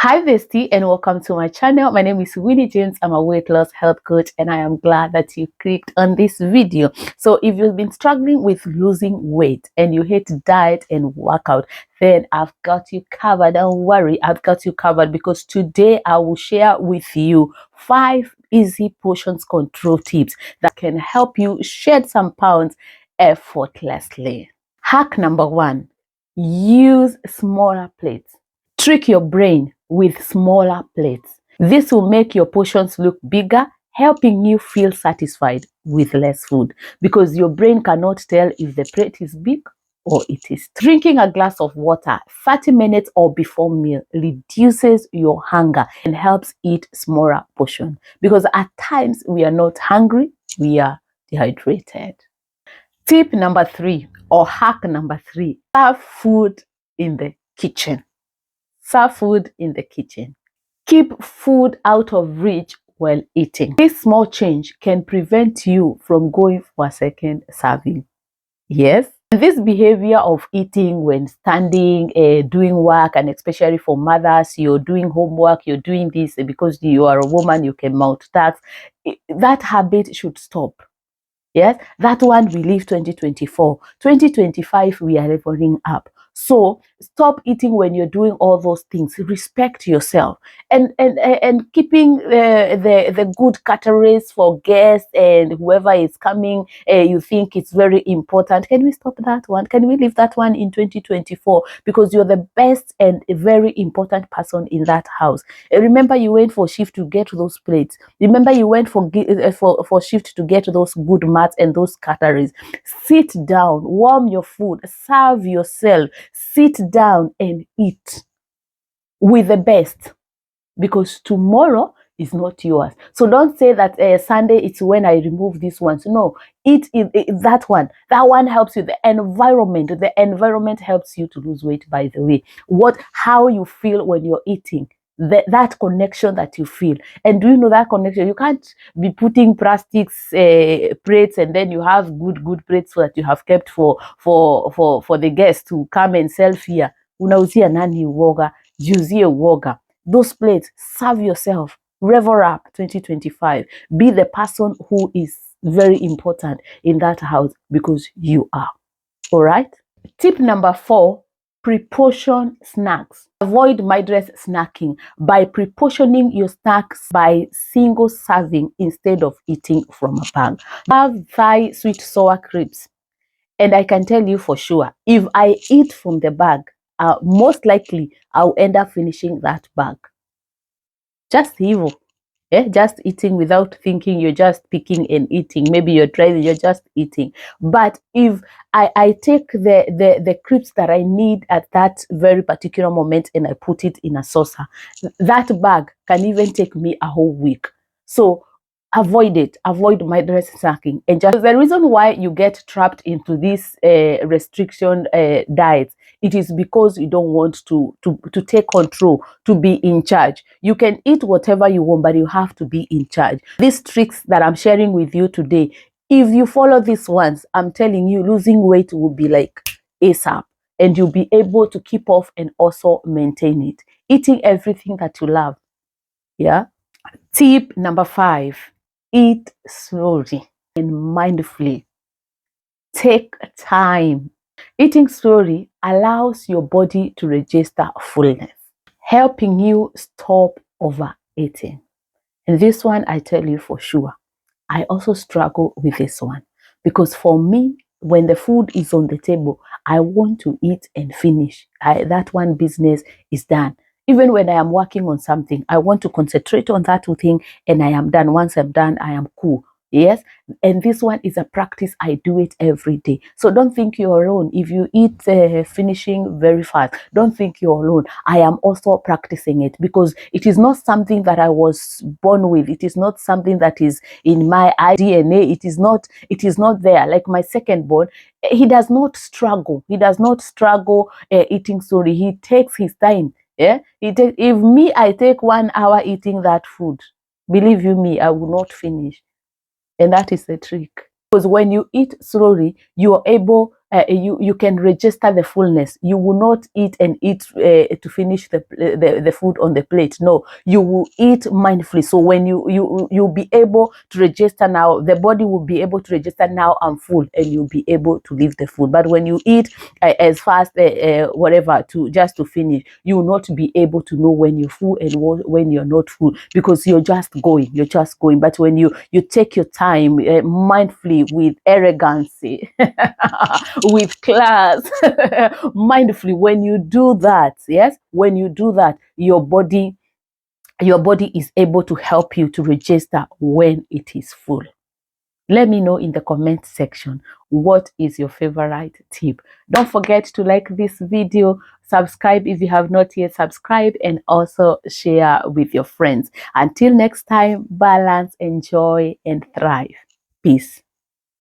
Hi bestie, and welcome to my channel. My name is Winnie James. I'm a weight loss health coach, and I am glad that you clicked on this video. So if you've been struggling with losing weight and you hate diet and workout, then I've got you covered. Don't worry, I've got you covered, because today I will share with you 5 easy portions control tips that can help you shed some pounds effortlessly. Hack number 1: use smaller plates. Trick your brain with smaller plates. This will make your portions look bigger, helping you feel satisfied with less food, because your brain cannot tell if the plate is big or it is. Drinking a glass of water 30 minutes or before meal reduces your hunger and helps eat smaller portions, because at times we are not hungry, we are dehydrated. Tip number 3, or hack number 3: serve food in the kitchen. Serve food in the kitchen. Keep food out of reach while eating. This small change can prevent you from going for a second serving. Yes, this behavior of eating when standing, doing work, and especially for mothers, you're doing homework, you're doing this because you are a woman, you can multitask. That habit should stop. Yes, that one we leave 2024. 2025, we are leveling up. So stop eating when you're doing all those things. Respect yourself, and keeping the good cutleries for guests and whoever is coming. You think it's very important. Can we stop that one? Can we leave that one in 2024? Because you're the best and a very important person in that house. Remember, you went for shift to get those plates. Remember, you went for shift to get those good mats and those cutleries. Sit down, warm your food, serve yourself, sit down and eat with the best, because tomorrow is not yours. So don't say that Sunday it's when I remove these ones. No, eat that one. That one helps you. The environment helps you to lose weight, by the way. How you feel when you're eating, that connection that you feel. And do you know that connection? You can't be putting plastics plates, and then you have good plates that you have kept for the guests to come and sell here. Unauzia nani uoga, juzie uoga. Those plates, serve yourself. Revel up 2025. Be the person who is very important in that house, because you are. All right. Tip number 4: PrepPortion Snacks. Avoid mindless snacking by preportioning your snacks by single serving instead of eating from a bag. Have Thai sweet sour crepes, and I can tell you for sure, if I eat from the bag, most likely I'll end up finishing that bag. Just evil. Just eating without thinking. You're just picking and eating. Maybe you're driving, you're just eating. But if I take the crisps that I need at that very particular moment and I put it in a saucer, that bag can even take me a whole week. So avoid it. Avoid mindless snacking. And just the reason why you get trapped into this restriction diets, it is because you don't want to take control, to be in charge. You can eat whatever you want, but you have to be in charge. These tricks that I'm sharing with you today, if you follow these ones, I'm telling you, losing weight will be like ASAP, and you'll be able to keep off and also maintain it. Eating everything that you love. Yeah. Tip number 5: eat slowly and mindfully. Take time. Eating slowly allows your body to register fullness, helping you stop overeating. And this one, I tell you for sure, I also struggle with this one, because for me, when the food is on the table, I want to eat and finish. That one business is done. Even when I am working on something, I want to concentrate on that thing, and I am done. Once I'm done, I am cool. Yes, and this one is a practice. I do it every day. So don't think you're alone. If you eat finishing very fast, don't think you're alone. I am also practicing it, because it is not something that I was born with. It is not something that is in my DNA. It is not there. Like my second born, he does not struggle. He does not struggle eating slowly. He takes his time. Yeah, if me, I take 1 hour eating that food, believe you me, I will not finish. And that is the trick. Because when you eat slowly, you are able you can register the fullness. You will not eat and eat to finish the food on the plate. No, you will eat mindfully. So when you'll be able to register now, the body will be able to register now I'm full, and you'll be able to leave the food. But when you eat as fast whatever to just to finish, you will not be able to know when you're full and when you're not full, because you're just going. But when you take your time mindfully, with arrogancy, with class, mindfully, when you do that, yes, when you do that, your body is able to help you to register when it is full. Let me know in the comment section, what is your favorite tip? Don't forget to like this video, subscribe if you have not yet subscribed, and also share with your friends. Until next time, balance, enjoy, and thrive. Peace.